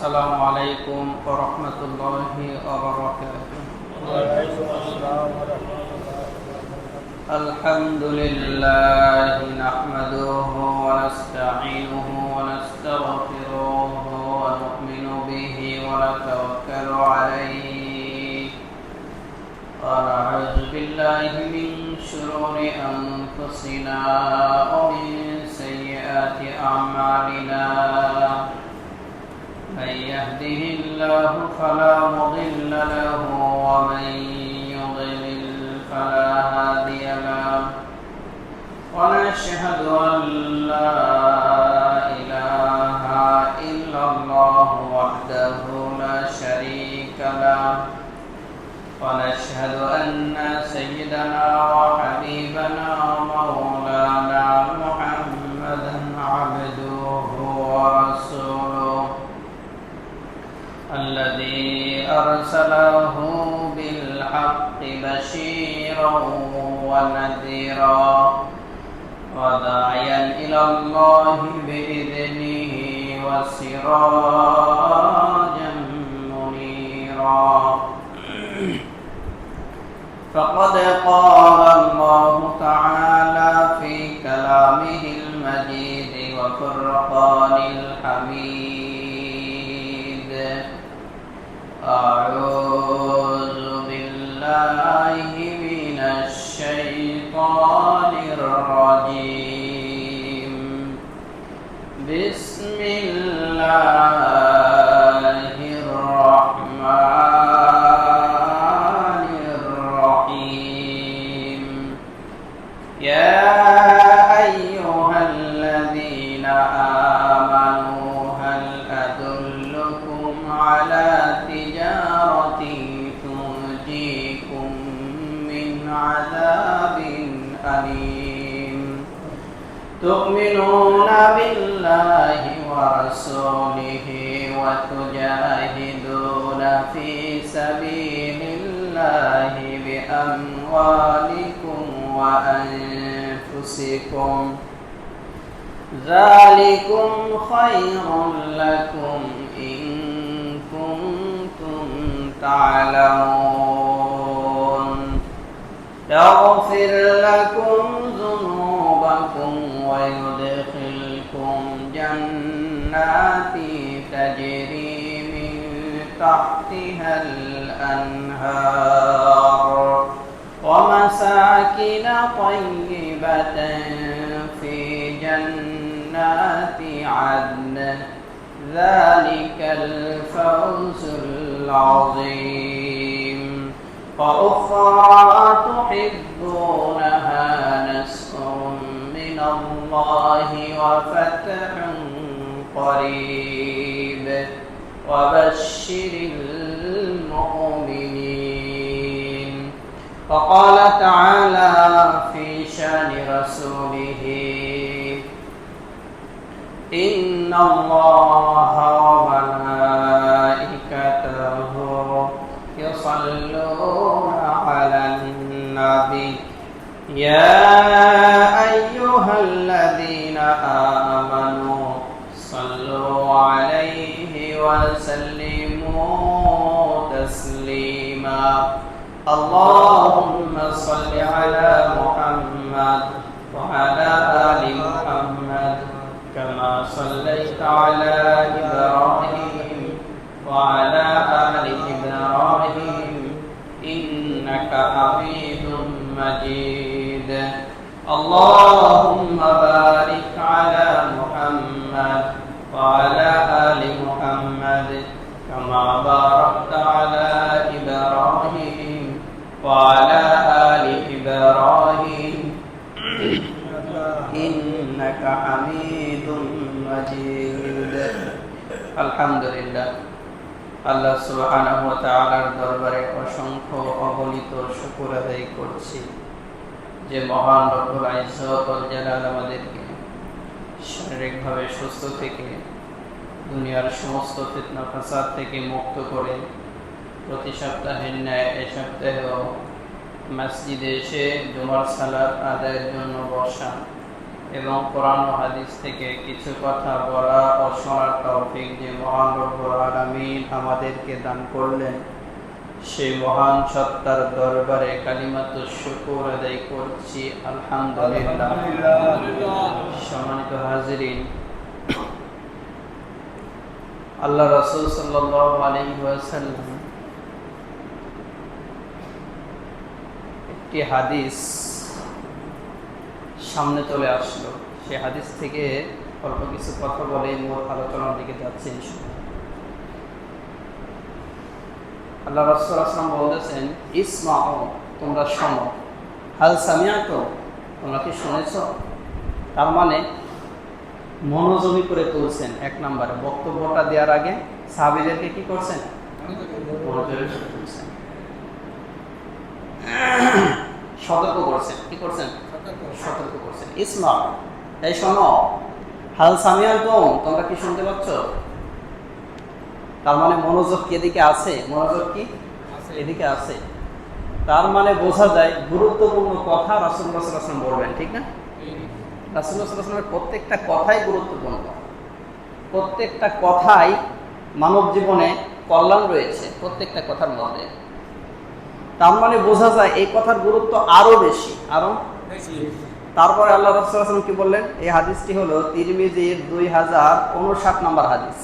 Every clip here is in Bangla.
السلام عليكم ورحمة الله وبركاته. وعليكم السلام ورحمة الله وبركاته. الحمد لله نحمده ونستعينه ونستغفره ونؤمن به ونتوكل عليه ونعوذ بالله من شرور أنفسنا ومن سيئات أعمالنا. من يهده الله فلا مضل له ومن يضلل فلا هادي له ونشهد أن لا إله إلا الله وحده لا شريك له ونشهد أن سيدنا وحبيبنا ومولانا محمدا عبده ورسوله الذي أرسله بالحق بشيرا ونذيرا وداعيا إلى الله بإذنه وسراجا منيرا. فقد قال الله تعالى في كلامه المجيد وفرقان الحميد: أعوذ بالله من الشيطان الرجيم. بسم الله الرحمن الرحيم. يا أيها الذين آمنوا هل أدلكم على تجارة تنجيكم من عذاب أليم تؤمنون بالله ورسوله وتجاهدون في سبيل الله بأموالكم وأنفسكم ذلكم خير لكم إن كنتم تعلمون يغفر لكم ذنوبكم ويدخلكم جنات تجري من تحتها الأنهار ومساكن طيبة في جنات عدن ذلك الفوز العظيم. وأخرى تحبونها نصر من الله وفتح قريب وبشر المؤمنين. وقال تعالى في شان رسوله: إن الله وملائكته يصلون على النبي يا أيها الذين آمنوا صلوا عليه وسلموا تسليما. اللهم صل على محمد وعلى آل محمد كما صليت على إبراهيم وعلى آل إبراهيم إنك حميد مجيد. اللهم بارك على محمد وعلى آل محمد كما باركت على إبراهيم وعلى آل إبراهيم إنك حميد مجيد. الحمد لله. আল্লাহ সুবহানাহু ওয়া তাআলার দরবারে অসংখ্য অগণিত শুকর আদায় করছি যে মহান রব্বুল ইজ্জত ওয়াল জালাল আমাদেরকে শারীরিকভাবে সুস্থ থেকে দুনিয়ার সমস্ত ফিতনা ফাসাদ থেকে মুক্ত করে প্রতি সপ্তাহের ন্যায় এই সপ্তাহেও মসজিদে এসে জুমার সালাত আদায়ের জন্য বসা এবং কোরআন ও হাদিস থেকে কিছু কথা বলা ও শোনার তৌফিক যে মহান রব্বুল আলামিন আমাদেরকে দান করলেন, সেই মহান সত্তার দরবারে কালিমাতুশ শুকর আদায় করছি আলহামদুলিল্লাহ। সম্মানিত হাজিরিন, আল্লাহ রাসূল সাল্লাল্লাহু আলাইহি ওয়াসাল্লাম একটি হাদিস সামনে চলে আসলো। সেই হাদিস থেকে অল্প কিছু কথা বলে মূল আলোচনার দিকে যাচ্ছে ইনশাআল্লাহ। আল্লাহ রাসূল সাল্লাল্লাহু আলাইহি ওয়াসাল্লাম বলেছেন, ইসমাউ, তোমরা শোনো, হাল সামিআতুম, তোমরা কি শুনেছো? তার মানে মনোযোগী করে তুলছেন। এক নম্বরে বক্তব্যটা দেওয়ার আগে সাহাবীদেরকে কি করছেন? মনোযোগী করে তুলছেন, সতর্ক করছেন। কি করছেন? সতর্ক করছেন। ইসমা, এই শোনো, হাল সামিআতুম, তোমরা কি শুনতে পাচ্ছ? তার মানে মনোযোগ কি এদিকে আছে? মনোযোগ কি এদিকে আছে। তার মানে বোঝা যায় গুরুত্বপূর্ণ কথা রাসূলুল্লাহ সাল্লাল্লাহু আলাইহি ওয়াসাল্লাম বলবেন, ঠিক না? রাসূলুল্লাহ সাল্লাল্লাহু আলাইহি ওয়াসাল্লামের প্রত্যেকটা কথাই গুরুত্বপূর্ণ, প্রত্যেকটা কথাই মানব জীবনে কল্যাণ রয়েছে প্রত্যেকটা কথার মধ্যে। তার মানে বোঝা যায় এই কথার গুরুত্ব আরো বেশি, আরো বেশি। তারপরে আল্লাহ রাসূল সাল্লাল্লাহু আলাইহি ওয়াসাল্লাম কি বললেন? এই হাদিসটি হলো তিরমিজির 2059 নম্বর হাদিস।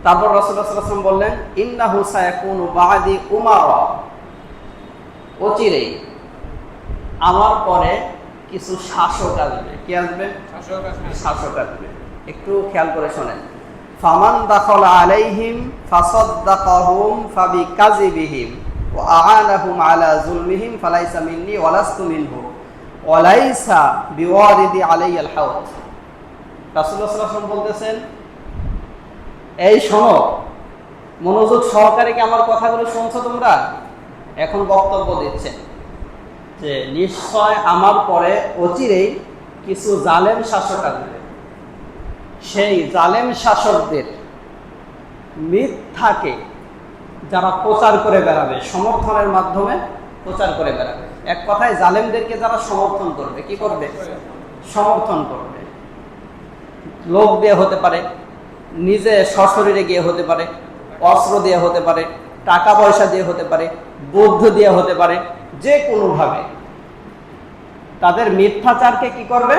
তারপর রাসূলুল্লাহ সাল্লাল্লাহু আলাইহি ওয়াসাল্লাম বললেন, ইন্নাহু সায়াকুনু বা'দি উমারা, অচিরেই আমার পরে কিছু শাসক আসবে। কি আসবে? শাসক আসবে। একটু খেয়াল করে শোনেন। ফামান দাখালা আলাইহিম ফাসাদ্দাকাহুম ফাবিকাযিবিহিম ওয়া আ'আনাহুম আলা যুলমিহিম ফালাইসা মিন্নি ওয়া লাস্তু মিনহু ওয়া লাইসা বিওয়ারিদি আলাইয়াল হাউদ। রাসূলুল্লাহ সাল্লাল্লাহু আলাইহি ওয়াসাল্লাম বলতেছেন, এই শোনো, মনোযোগ সহকারে কি আমার কথাগুলো শুনছো তোমরা? এখন বক্তব্য দিচ্ছেন যে নিশ্চয় আমার পরে অচিরেই কিছু জালেম শাসক আসবে। সেই জালেম শাসকদের মিথ্যাকে যারা প্রচার করে বেড়াবে, সমর্থনের মাধ্যমে প্রচার করে বেড়াবে। এক কথায় জালেমদেরকে যারা সমর্থন করবে, কি করবে? সমর্থন করবে। লোক দিয়ে হতে পারে, নিজে সশরীরে গিয়ে হতে পারে, অস্ত্র দিয়ে হতে পারে, টাকা পয়সা দিয়ে হতে পারে, বুদ্ধি দিয়ে হতে পারে, যে কোনোভাবে তাদের মিথ্যাচারকে কি করবে?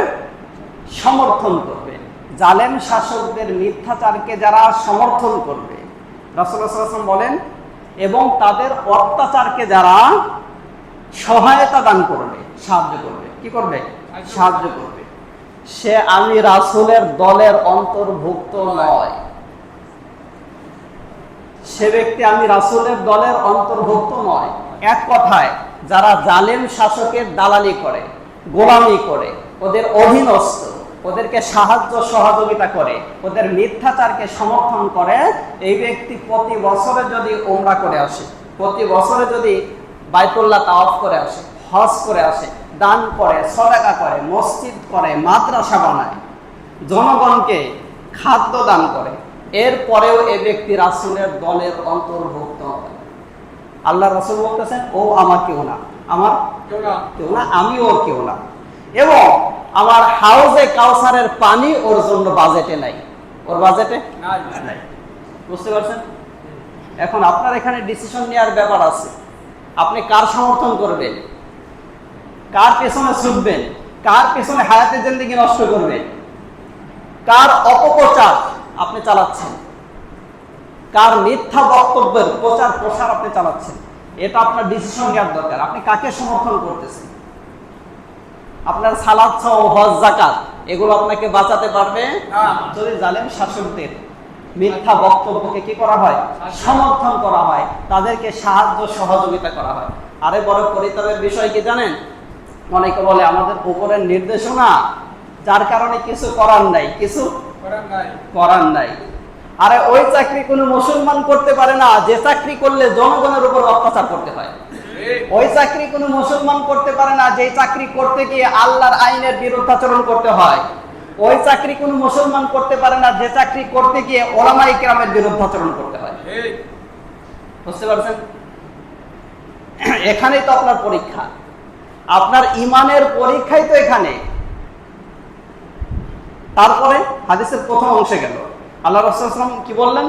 সমর্থন করবে। জালেম শাসকদের মিথ্যাচারকে যারা সমর্থন করবে, রাসূলুল্লাহ সাল্লাল্লাহু আলাইহি ওয়াসাল্লাম বলেন, এবং তাদের অত্যাচারকে যারা সহায়তা দান করবে, সাহায্য করবে। কি করবে? সাহায্য করবে। সে আমি রাসূলের দলের অন্তর্ভুক্ত নয়। সে ব্যক্তি আমি রাসূলের দলের অন্তর্ভুক্ত নয়। এক কথায় যারা জালেম শাসকের দালালি করে, গোলামি করে, ওদের অধীনস্থ, ওদেরকে সাহায্য সহযোগিতা করে, ওদের মিথ্যাচারকে সমর্থন করে, এই ব্যক্তি প্রতি বছরে যদি উমরা করে আসে, প্রতি বছরে যদি বাইতুল্লাহ তাওয়াফ করে আসে, হজ করে আসে, দান করে, সদকা করে, মসজিদ করে, মাদ্রাসা বানায়, জনগণকে খাদ্য দান করে, এরপরেও এ ব্যক্তি রাসূলের দলের অন্তর্ভুক্ত হয়। আল্লাহ রাসূল বলতেছেন, ও আমার কেউ না, আমার কেউ না, আমি ওর কেউ না, এবং আমার হাউজে কাউসারের পানি ওর জন্য বাজেটে নাই, ওর বাজেটে নাই। বুঝতে পারছেন? এখন আপনার এখানে ডিসিশন নেওয়ার ব্যাপার আছে। আপনি কার সমর্থন করবেন, কার পেছনে ছুটবেন, কার পেছনে হায়াতে জিন্দেগি নষ্ট করবেন, কার অপপ্রচার আপনি চালাচ্ছেন, কার মিথ্যা বক্তব্যের প্রচার প্রসার আপনি চালাচ্ছেন, এটা আপনার ডিসিশন নেওয়ার দরকার। আপনি কাকে সমর্থন করতেছেন? আপনার সালাত, হজ, যাকাত এগুলো আপনাকে বাঁচাতে পারবে যদি জালেম শাসকদের মিথ্যা বক্তব্যকে কি করা হয়? সমর্থন করা হয়, তাদেরকে সাহায্য সহযোগিতা করা হয়। আরে বড় পরিতাপের বিষয় কি জানেন? অনেকে বলে আমাদের উপরের নির্দেশনা, যার কারণে কিছু করার নাই, কিছু করার নাই। আরে ওই চাকরি কোনো মুসলমান করতে পারে না যে চাকরি করলে জনগণের উপর অত্যাচার করতে হয়। ওই চাকরি কোনো মুসলমান করতে পারে না যে চাকরি করতে গিয়ে আল্লাহর আইনের বিরুদ্ধাচরণ করতে হয়। ওই চাকরি কোনো মুসলমান করতে পারে না যে চাকরি করতে গিয়ে ওলামায়ে কেরামের বিরুদ্ধাচরণ করতে হয়। বুঝতে পারছেন? এখানেই তো আপনার পরীক্ষা, আপনার ইমানের পরীক্ষাই তো এখানে। তারপরে হাদিসের প্রথম অংশে গেল, আল্লাহ রাসূল সাল্লাল্লাহু আলাইহি ওয়াসাল্লাম কি বললেন?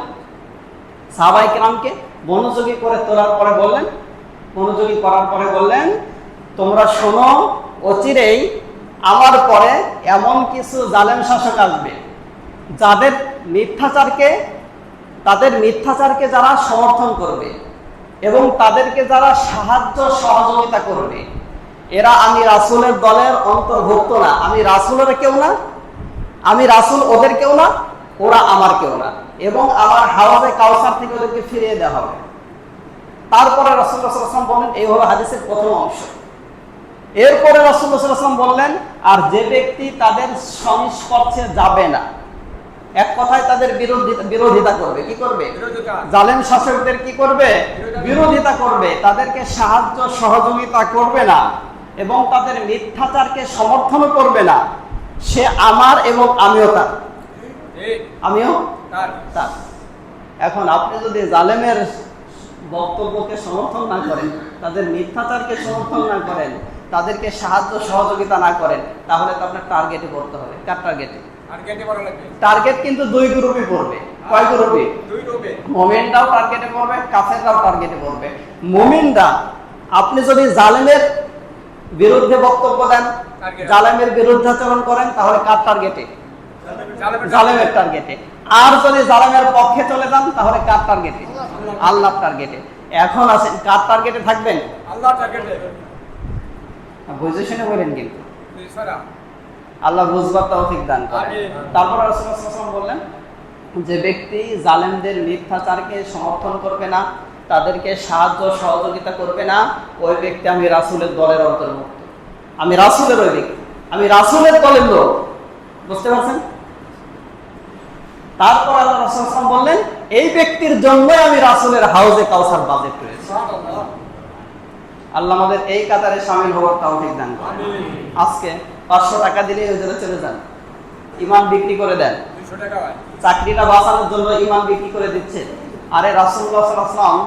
সাহাবায়ে কেরামকে মনোযোগী করে তোলার পরে বললেন, মনোযোগী করার পরে বললেন, তোমরা শোনো, অচিরেই আমার পরে এমন কিছু জালেম শাসক আসবে তাদের মিথ্যাচারকে যারা সমর্থন করবে এবং তাদেরকে যারা সাহায্য সহযোগিতা করবে, এরা আমি রাসূলের দলের অন্তর্ভুক্ত না। আমি রাসূলের কেউ না, আমি রাসূল ওদের কেউ না, ওরা আমার কেউ না, এবং আমার হাওজে কাউসার থেকে ওদেরকে ফিরিয়ে দেওয়া হবে। তারপরে রাসূলুল্লাহ সাল্লাল্লাহু আলাইহি ওয়াসাল্লাম বলেন, এই হলো হাদিসের প্রথম অংশ। এরপরে রাসূলুল্লাহ সাল্লাল্লাহু আলাইহি ওয়াসাল্লাম বললেন, আর যে ব্যক্তি তাদের সংস্পর্শে যাবে না, এক কথায় তাদের বিরোধিতা করবে, কি করবে? জালেম শাসকদের কি করবে? বিরোধিতা করবে, তাদেরকে সাহায্য সহযোগিতা করবে না এবং তাদের মিথ্যাচারকে সমর্থন করবে না, সে আমার এবং আমিও তার, আমিও তার। এখন আপনি যদি জালেমের বক্তব্যকে সমর্থন না করেন, তাদের মিথ্যাচারকে সমর্থন না করেন, তাদেরকে সাহায্য সহযোগিতা না করেন, তাহলে তো আপনার টার্গেটে পড়তে হবে। কার টার্গেটে? টার্গেট কিন্তু দুই গ্রুপই পড়বে। কয় গ্রুপে? মুমিনরাও টার্গেটে পড়বে, কাফেররাও টার্গেটে পড়বে। মুমিনরা আপনি যদি জালেমের বিরুদ্ধে বক্তব্য দেন, জালেমের বিরুদ্ধাচরণ করেন, তাহলে কার টার্গেটে? জালেমের টার্গেটে। আর যদি জালেমের পক্ষে চলে যান, তাহলে কার টার্গেটে? আল্লাহর টার্গেটে। এখন আসেন, কার টার্গেটে থাকবেন? আল্লাহর টার্গেটে। বুঝে শুনে বলেন, কিন্তু আল্লাহ বুঝবার তৌফিক দান করেন। তারপর রাসূলুল্লাহ সাল্লাল্লাহু আলাইহি ওয়াসাল্লাম বললেন, যে ব্যক্তি জালেমদের মিথ্যাচারকে সমর্থন করবে না, তাদেরকে সাহায্য সহযোগিতা করবে না, ওই ব্যক্তি আমি রাসূলের দলের অন্তর্ভুক্ত। আমি রাসূলের ওই ব্যক্তি, আমি রাসূলের দলের লোক। বুঝতে পারছেন? তারপর আল্লাহ রাসূল সাল্লাল্লাহু আলাইহি ওয়াসাল্লাম বললেন, এই ব্যক্তির জন্যই আমি রাসূলের হাউজে কাউসার বাজেট করেছি। আল্লাহ আমাদের এই কাতারে শামিল হওয়ার তৌফিক দান করেন। আজকে 500 টাকা দিলেই ওজনে চলে যান, ঈমান বিক্রি করে দেন, 200 টাকা হয়, চাকরিটা বাঁচানোর জন্য ঈমান বিক্রি করে দিচ্ছে। আরে রাসূলুল্লাহ সাল্লাল্লাহু আলাইহি ওয়াসাল্লাম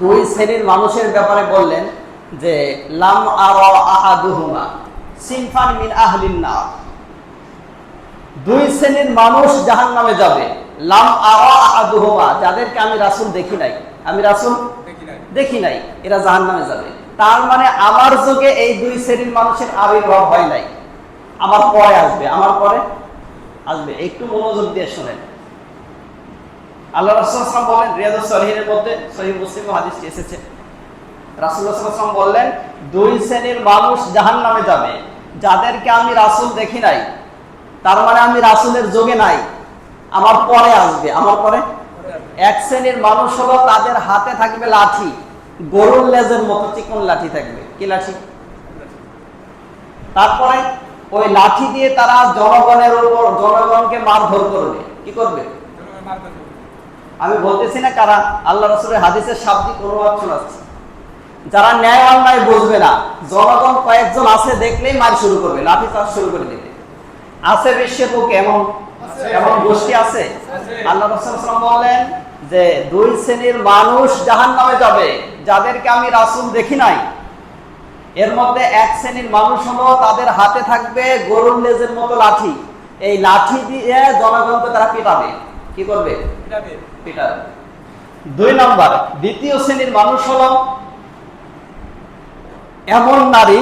দুই শ্রেণীর মানুষের ব্যাপারে বললেন যে লাম আরা আহাদুহুমা সিনফান মিন আহলিন নার, দুই শ্রেণীর মানুষ জাহান্নামে যাবে। লাম আরা আহাদুহুমা, যাদেরকে আমি রাসূল দেখি নাই, আমি রাসূল দেখি নাই, এরা জাহান্নামে যাবে। তার মানে আমার যুগে এই দুই শ্রেণীর মানুষের আবির্ভাব হয় নাই, আমার পরে আসবে, আমার পরে আসবে। একটু মনোযোগ দিয়ে শুনেন। আল্লাহ রাসূল সাল্লাল্লাহু আলাইহি ওয়াসাল্লাম বলেন, রিয়াদুস সালিহিনের মধ্যে সহিহ মুসলিমে হাদিসটি এসেছে, রাসূলুল্লাহ সাল্লাল্লাহু আলাইহি ওয়াসাল্লাম বললেন, দুই শ্রেণীর মানুষ জাহান্নামে যাবে, যাদেরকে আমি রাসূল দেখি নাই। তার মানে আমি রাসূলের যুগে নাই, আমার পরে আসবে, আমার পরে। এক শ্রেণীর মানুষ হলো, তাদের হাতে থাকবে লাঠি, গরুর লেজের মতো চিকন লাঠি থাকবে। কি লাঠি? তারপরে ওই লাঠি দিয়ে তারা জনগণের উপর, জনগণকে মারধর করবে। কি করবে? আমি বলতেছি না কারা, আল্লাহ রাসূলের হাদিসের শাব্দিক অনুবাদ শোনাচ্ছি। যারা ন্যায় অন্যায় বুঝবে না, জনগণ কয়েকজন আছে দেখলেই মার শুরু করবে, লাঠি চার্জ শুরু করে দিবে। আছে বিশ্বের বুকে এমন এমন গোষ্ঠী আছে। আল্লাহ রাসূল সাল্লাল্লাহু আলাইহি ওয়াসাল্লাম বলেন যে দুই শ্রেণীর মানুষ জাহান্নামে যাবে, যাদেরকে আমি রাসূল দেখি নাই। এর মধ্যে এক শ্রেণীর মানুষ হলো, তাদের হাতে থাকবে গরুর লেজের মতো লাঠি, এই লাঠি দিয়ে জনগণকে তারা পিটাবে। কি করবে? পিটাবে। দুই নাম্বার, দ্বিতীয় শ্রেণীর মানুষ হলো এমন নারী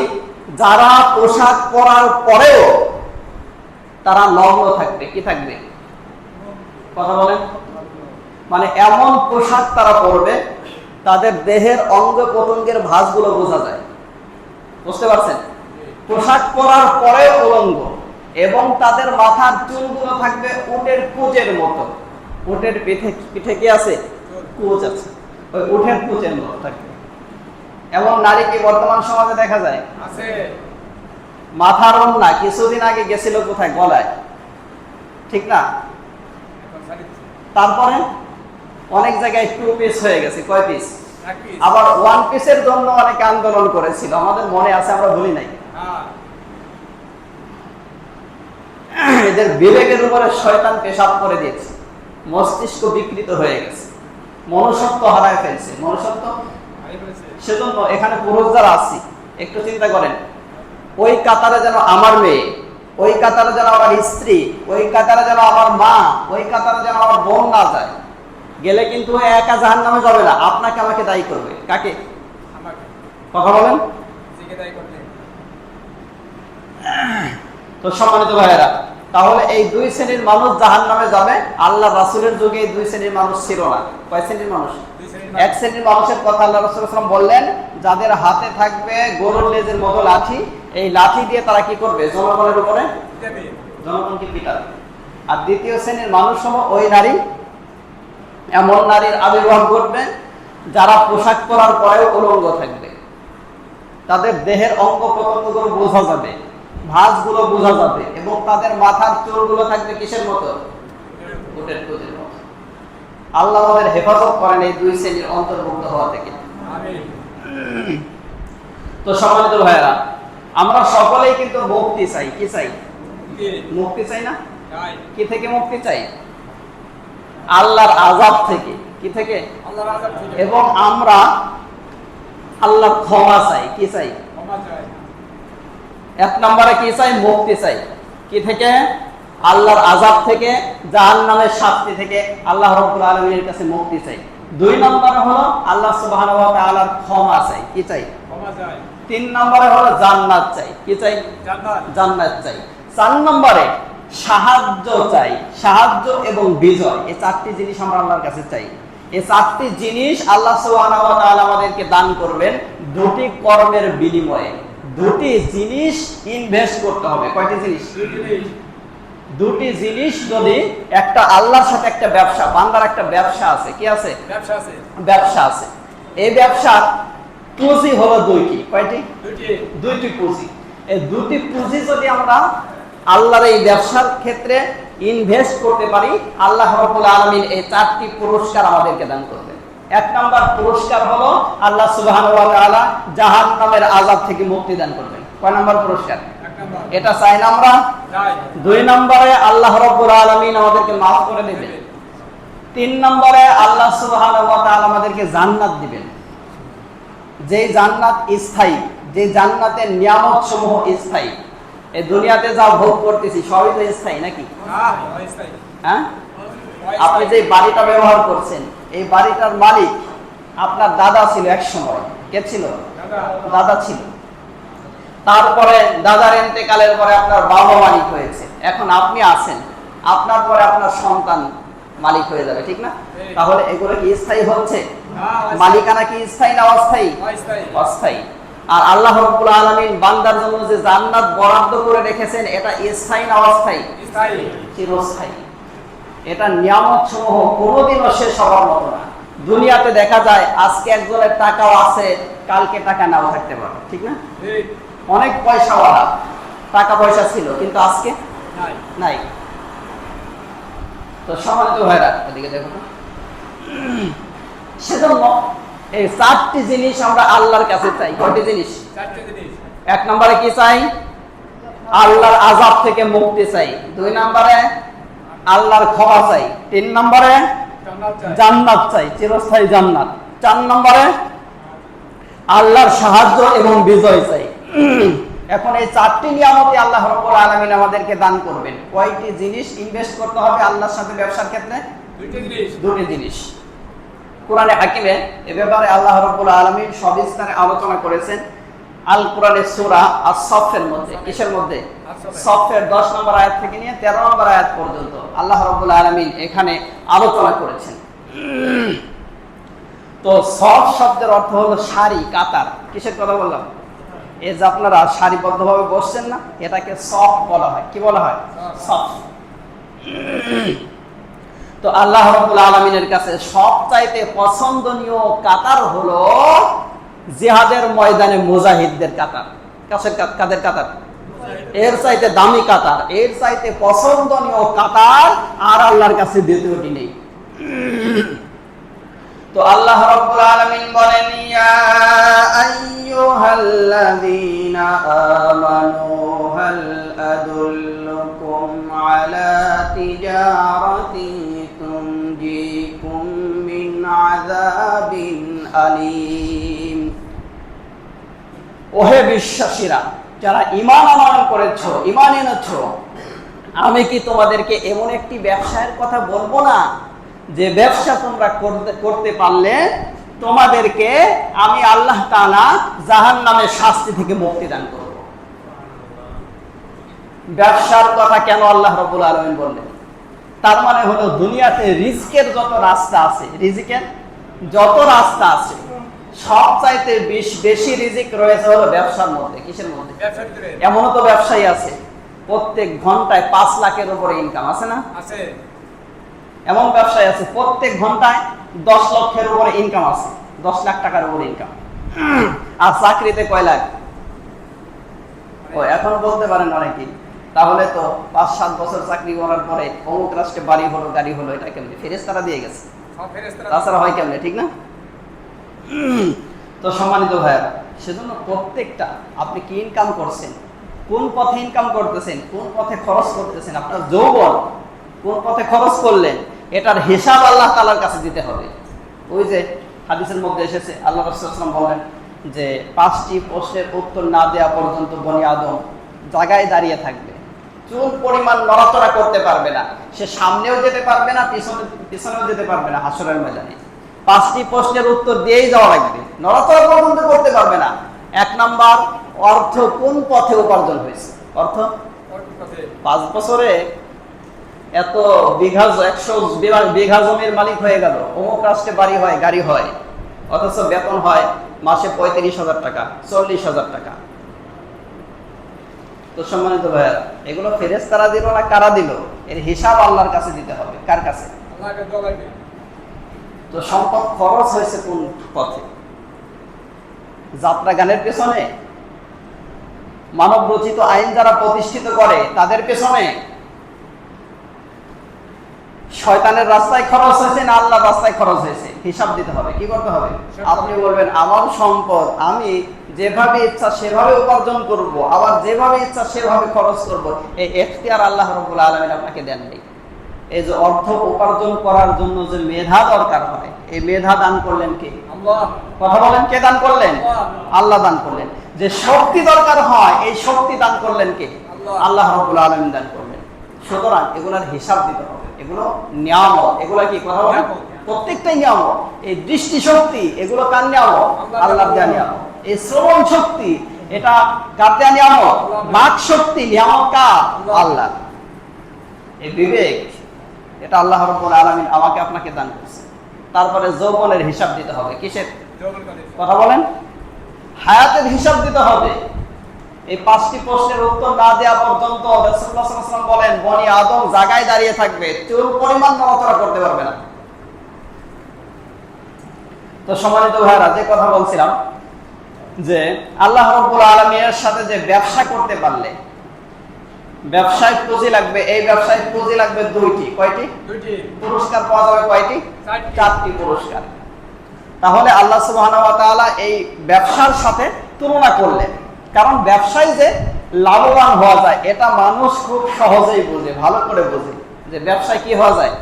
যারা পোশাক পরার পরেও তারা নগ্ন থাকবে। কি থাকবে? কথা বলেন। মানে এমন পোশাক তারা পরবে, তাদের দেহের অঙ্গ প্রত্যঙ্গের ভাঁজগুলো বোঝা যায়। বুঝতে পারছেন? পোশাক পরার পরে উলঙ্গ, এবং তাদের মাথার চুলগুলো থাকবে উটের কুচের মতো। উটের পিঠে কি আছে? কুচ আছে, ওই উটের কুচের মতো থাকবে। এমন নারী কি বর্তমান সমাজে দেখা যায়? আছে। মাথার ওড়না কিছুদিন আগে গেছিল কোথায়? গলায়, ঠিক না? তারপরে অনেক জায়গায় 2 পিস হয়ে গেছে। কয় পিস? আবার 1 পিসের জন্য অনেকে আন্দোলন করেছিল, আমাদের মনে আছে, আমরা ভুলি নাই। এদের বিবেকের উপরে শয়তান পেশাব করে দিয়েছে, মস্তিষ্ক বিকৃত হয়ে গেছে, মনুষ্যত্ব হারায় ফেলছে, মনুষ্যত্ব। সেজন্য এখানে পুরুষ যারা আছি, একটু চিন্তা করেন, ওই কাতারে যেন আমার মেয়ে ওই কাতারে যেন আমার স্ত্রী, ওই কাতারে যেন আমার মা, ওই কাতারে যেন আমার বোন না যায়। গেলে কিন্তু একা জাহান্নামে যাবে না, আপনাকে আমাকে দায়ী করবে। কাকে? কথা বলেন। তো সম্মানিত ভাইয়েরা, তাহলে এই দুই শ্রেণীর মানুষ জাহান্নামে যাবে। আল্লাহ রাসূলের যুগে এই দুই শ্রেণীর মানুষ ছিল না। কয় শ্রেণীর মানুষ? এক শ্রেণীর মানুষের কথা আল্লাহ রাসূল সাল্লাল্লাহু আলাইহি ওয়াসাল্লাম বললেন, যাদের হাতে থাকবে গরুর লেজের মতো লাঠি, এই লাঠি দিয়ে তারা কি করবে? জনগণের উপরে জনগণকে পিটাবে। আর দ্বিতীয় শ্রেণীর মানুষ হলো ওই নারী, এমন নারীর আবির্ভাব ঘটবে যারা পোশাক পরার পরেও উলঙ্গ থাকবে। তাদের দেহের অঙ্গ প্রত্যঙ্গগুলো বোঝা যাবে, ভাঁজগুলো বোঝা যাবে, এবং তাদের মাথার চুলগুলো থাকবে কিসের মতো? উটের কুঁজের মতো। আল্লাহ আমাদের হেফাজত করেন এই দুই শ্রেণীর অন্তর্ভুক্ত হওয়া থেকে। তো সম্মানিত ভাইয়েরা, আমরা সকলেই কিন্তু মুক্তি চাই। কি চাই? মুক্তি চাই না? কি থেকে মুক্তি চাই? আল্লাহর আযাব থেকে। কি থেকে? আল্লাহর আযাব থেকে। এবং আমরা আল্লাহর ক্ষমা চাই। কি চাই? ক্ষমা চাই। এক নম্বরে কি চাই? মুক্তি চাই। কি থেকে? আল্লাহর আযাব থেকে, জাহান্নামের শাস্তি থেকে আল্লাহ রাব্বুল আলামিনের কাছে মুক্তি চাই। দুই নম্বরে হলো আল্লাহ সুবহানাহু ওয়া তাআলার ক্ষমা চাই। কি চাই? ক্ষমা চাই। তিন নম্বরে হলো জান্নাত চাই। কি চাই? জান্নাত। জান্নাত চাই। চার নম্বরে সাহায্য চাই। সাহায্য এবং বিজয়, এই চারটি জিনিস আমরা আল্লাহর কাছে চাই। এই চারটি জিনিস আল্লাহ সুবহানাহু ওয়া তাআলা আমাদেরকে দান করবেন দুটি কর্মের বিনিময়ে। দুটি জিনিস ইনভেস্ট করতে হবে। কয়টি জিনিস? দুটি জিনিস। যদি একটা আল্লাহর সাথে একটা ব্যবসা, বান্দার একটা ব্যবসা আছে। কি আছে? ব্যবসা আছে। ব্যবসা আছে। এই ব্যবসার পুঁজি হলো দুইটি। কয়টি? দুইটি পুঁজি। এই দুটি পুঁজি যদি আমরা আল্লাহর এই ব্যবসার ক্ষেত্রে ইনভেস্ট করতে পারি, আল্লাহ রাব্বুল আলামিন এই চারটি পুরস্কার আমাদেরকে দান করবেন। এক নাম্বার পুরস্কার হলো আল্লাহ সুবহানাহু ওয়া তাআলা জাহান্নামের আযাব থেকে মুক্তি দান করবেন। কয় নাম্বার পুরস্কার? এটা চাই না আমরা? চাই। দুই নম্বরে আল্লাহ রাব্বুল আলামিন আমাদেরকে maaf করে দিবেন। তিন নম্বরে আল্লাহ সুবহানাহু ওয়া তাআলা আমাদেরকে জান্নাত দিবেন। যে জান্নাত স্থায়ী, যে জান্নাতের নিয়ামত সমূহ স্থায়ী। এই দুনিয়াতে যা ভোগ করতেছি সবই তো স্থায়ী নাকি? হ্যাঁ। আপনি যে বাড়িটা ব্যবহার করছেন, এই বাড়িটার মালিক আপনার দাদা ছিল এক সময়। কে ছিল? দাদা ছিল। তারপরে দাদার ইন্তেকালের পরে আপনার বাবা মালিক হয়েছে। এখন আপনি আছেন, আপনার পরে আপনার সন্তান মালিক হয়ে যাবে, ঠিক না? তাহলে এগুলো কি স্থায়ী হচ্ছে? মালিকানা কি স্থায়ী না অস্থায়ী? অস্থায়ী। আর আল্লাহ রাব্বুল আলামিন বান্দার জন্য যে জান্নাত বরাদ্দ করে রেখেছেন, এটা স্থায়ী না অস্থায়ী? স্থায়ী, চিরস্থায়ী। এটা নিয়ামত সমূহ কোনোদিনও শেষ হওয়ার মতো না। দুনিয়াতে দেখা যায় আজকে একজনের টাকাও আছে, কালকে টাকা নাও থাকতে পারে, ঠিক না? অনেক পয়সাওয়ালা, টাকা পয়সা ছিল, কিন্তু আজকে নাই। তো সম্মানিত ভাইরা, এদিকে দেখো তো। সেজন্য এই চারটি জিনিস আমরা আল্লাহর কাছে চাই। কয়টি জিনিস? চারটি জিনিস। এক নম্বরে কি চাই? আল্লাহর আযাব থেকে মুক্তি চাই। দুই নম্বরে আল্লাহর ক্ষমা চাই। তিন নম্বরে জান্নাত চাই, চিরস্থায়ী জান্নাত। চার নম্বরে আল্লাহর সাহায্য এবং বিজয় চাই। এখন এই চারটি নিয়ামতই আল্লাহ রাব্বুল আলামিন আমাদেরকে দান করবেন। কয়টি জিনিস ইনভেস্ট করতে হবে আল্লাহর সাথে ব্যবসার ক্ষেত্রে? দুটি জিনিস। কোরআনে হাকিমে এ ব্যাপারে আল্লাহ রাব্বুল আলামিন সবিস্তারে আলোচনা করেছেন। আল কোরআনের সূরা আস-সাফের মধ্যে। কিসের মধ্যে? সাফের 10 নম্বর আয়াত থেকে নিয়ে 13 নম্বর আয়াত পর্যন্ত আল্লাহ রাব্বুল আলামিন এখানে আলোচনা করেছেন। তো সাফ শব্দের অর্থ হলো সারি, কাতার। কিসের কথা বললাম? এই যে আপনারা সারিবদ্ধভাবে বসছেন না, এটাকে সাফ বলা হয়। কি বলা হয়? সাফ। তো আল্লাহ রাব্বুল আলামিনের কাছে সবচাইতে পছন্দনীয় কাতার হলো জিহাদের ময়দানে মুজাহিদদের কাতার। কাদের কাতার? এর চাইতে দামি কাতার, এর চাইতে পছন্দনীয় কাতার আর আল্লাহর কাছে দ্বিতীয়টি নেই। তো আল্লাহ রাব্বুল আলামিন বলেন, ইয়া আইয়ুহাল্লাযীনা আমানু হাল আদুল্লুকুম আলা তিজারাতিন তুনজিকুম মিন আযাবিন আলীম। ওহে বিশ্বাসীরা, যারা ঈমান আনয়ন করেছো, ঈমান এনেছো, আমি কি তোমাদেরকে এমন একটি ব্যবসায়ের কথা বলবো না যে ব্যবসা তোমরা করতে পারলে তোমাদেরকে আমি আল্লাহ তাআলা জাহান্নামের শাস্তি থেকে মুক্তি দান করব। ব্যবসার কথা কেন আল্লাহ রাব্বুল আলামিন বললেন? তার মানে হলো দুনিয়াতে রিজকের যত রাস্তা আছে, রিজকের যত রাস্তা আছে, সবচাইতে বেশি রিজিক রয়েছে হলো ব্যবসার মধ্যে। কিসের মধ্যে? এমনও তো ব্যবসায়ী আছে প্রত্যেক ঘন্টায় 5 লাখের উপরে ইনকাম আছে না? আছে। এমন ব্যবসায়ী আছে প্রত্যেক ঘন্টায় 10 লক্ষের উপরে ইনকাম আছে, 10 লাখ টাকার উপরে ইনকাম। আর চাকরিতে কয় লাখ? ও এখন বলতে পারেন অনেকেই, তাহলে তো 5-7 বছর চাকরি করার পরে অমুক রাষ্ট্রে বাড়ি হলো, গাড়ি হলো, এটা কেমনে? ফেরেশতারা দিয়ে গেছে, তাছাড়া হয় কেমনে? ঠিক না? তো সম্মানিত ভাইয়েরা, সেজন্য প্রত্যেকটা আপনি কি ইনকাম করছেন, কোন পথে ইনকাম করতেছেন, কোন পথে খরচ করতেছেন, আপনার যৌবন কোন পথে খরচ করলেন, এটার হিসাব আল্লাহ তাআলার কাছে দিতে হবে। ওই যে হাদিসের মধ্যে এসেছে, আল্লাহ রাসূল সাল্লাল্লাহু আলাইহি ওয়াসাল্লাম বলেন যে 5টি প্রশ্নের উত্তর না দেওয়া পর্যন্ত বনি আদম জায়গায় দাঁড়িয়ে থাকবে, চুল পরিমাণ নড়াচড়া করতে পারবে না, সে সামনেও যেতে পারবে না, পিছনেও যেতে পারবে না হাসরের ময়দানে। 5টি প্রশ্নের উত্তর দিয়েই যাওয়া লাগবে, নড়াচড়া পর্যন্ত করতে পারবে না। 1 নাম্বার, অর্থ কোন পথে উপার্জন হয়েছে? অর্থ 5 বছরে এত বিঘা 100 বিঘা জমির মালিক হয়ে গেল, অমুক রাষ্ট্রে বাড়ি হয়, গাড়ি হয়, অথচ বেতন হয় মাসে 35,000 টাকা, 40,000 টাকা। তো সম্মানিত ভাইয়েরা, এগুলো ফেরেশতারা দিল না কারা দিল? এর হিসাব আল্লাহর কাছে দিতে হবে। কার কাছে? আল্লাহর কাছে। তো সম্পদ খরচ হয়েছে কোন পথে? যাত্রা গানের পেছনে, মানব রচিত আইন যারা প্রতিষ্ঠিত করে তাদের পেছনে, শয়তানের রাস্তায় খরচ হয়েছে না আল্লাহর রাস্তায় খরচ হয়েছে? হিসাব দিতে হবে। কি করতে হবে? আপনি বলবেন আমার সম্পদ আমি যেভাবে ইচ্ছা সেভাবে উপার্জন করব, আবার যেভাবে ইচ্ছা সেভাবে খরচ করব, এই এখতিয়ার আল্লাহ রাব্বুল আলামিন আপনাকে দেন নাই। এই যে অর্থ উপার্জন করার জন্য যে মেধা দরকার হয়, এই মেধা দান করলেন কে? আল্লাহ। কথা বলেন, কে দান করলেন? আল্লাহ দান করলেন। যে শক্তি দরকার হয়, এই শক্তি দান করলেন কে? আল্লাহ রাব্বুল আলামিন দান করলেন। সুতরাং এগুলোর হিসাব দিতে হবে। এগুলো নিয়ামত, এগুলো কি? কথা বলেন, প্রত্যেকটাই নিয়ামত। এই দৃষ্টি শক্তি, এগুলো কার নিয়ামত? আল্লাহর দেয়া নিয়ামত। এই শ্রবণ শক্তি, এটা কার দেয়া নিয়ামত? বাক শক্তি, নিয়ামত কার? আল্লাহ। এই বিবেক, এটা আল্লাহ রাব্বুল আলামিন আমাকে আপনাকে দান করেছে। তারপরে যৌবনের হিসাব দিতে হবে। কিসের? কথা বলেন, হায়াতের হিসাব দিতে হবে। এই 5টি প্রশ্নের উত্তর না দেওয়া পর্যন্ত রাসূলুল্লাহ সাল্লাল্লাহু আলাইহি ওয়াসাল্লাম বলেন বনি আদম জায়গায় দাঁড়িয়ে থাকবে, চুল পরিমাণ নড়াচড়া করতে পারবে না। তো সম্মানিত ভাইরা, যে কথা বলছিলাম যে আল্লাহ রাব্বুল আলামিনের সাথে যে ব্যবসা করতে পারলে ব্যবসায় পুঁজি লাগবে, এই ব্যবসায় পুঁজি লাগবে 2টি। কয়টি? 2টি। পুরস্কার পাওয়া যাবে কয়টি? 4টি পুরস্কার। তাহলে আল্লাহ সুবহানাহু ওয়া তাআলা এই ব্যবসার সাথে তুলনা করলেন, কারণ ব্যবসায় যে লাভবান হওয়া যায় এটা মানুষ খুব সহজেই বোঝে, ভালো করে বোঝে যে ব্যবসায় কি হওয়া যায়?